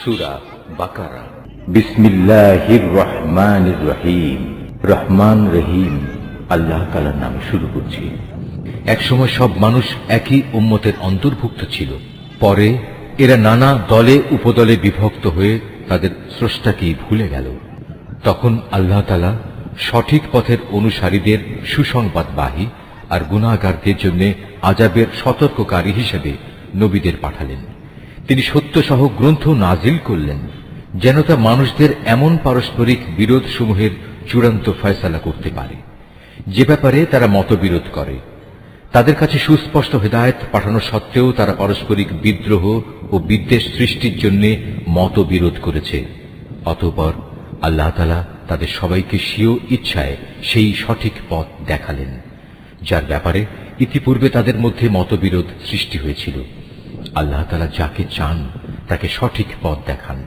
সূরা বাকারা। বিসমিল্লাহির রহমানির রহিম। রহমান রহিম আল্লাহ তাআলার নামে শুরু করছি। একসময় সব মানুষ একই উম্মতের অন্তর্ভুক্ত ছিল। পরে এরা নানা দলে উপদলে বিভক্ত হয়ে তাদের স্রষ্টাকেই ভুলে গেল। তখন আল্লাহ তাআলা সঠিক পথের অনুসারীদের সুসংবাদবাহী আর গুনাহগারদের জন্য আযাবের সতর্ককারী হিসেবে নবীদের পাঠালেন। তিনি সত্যসহ গ্রন্থ নাজিল করলেন, যেন তা মানুষদের এমন পারস্পরিক বিরোধ সমূহের চূড়ান্ত ফয়সালা করতে পারে যে ব্যাপারে তারা মতবিরোধ করে। তাদের কাছে সুস্পষ্ট হেদায়েত পাঠানো সত্ত্বেও তারা পারস্পরিক বিদ্রোহ ও বিদ্বেষ সৃষ্টির জন্য মতবিরোধ করেছে। অতঃপর আল্লাহ তাআলা তাদের সবাইকে স্বীয় ইচ্ছায় সেই সঠিক পথ দেখালেন, যার ব্যাপারে ইতিপূর্বে তাদের মধ্যে মতবিরোধ সৃষ্টি হয়েছিল। আল্লাহ তাআলা যাকে চান তাকে সঠিক পথ দেখান।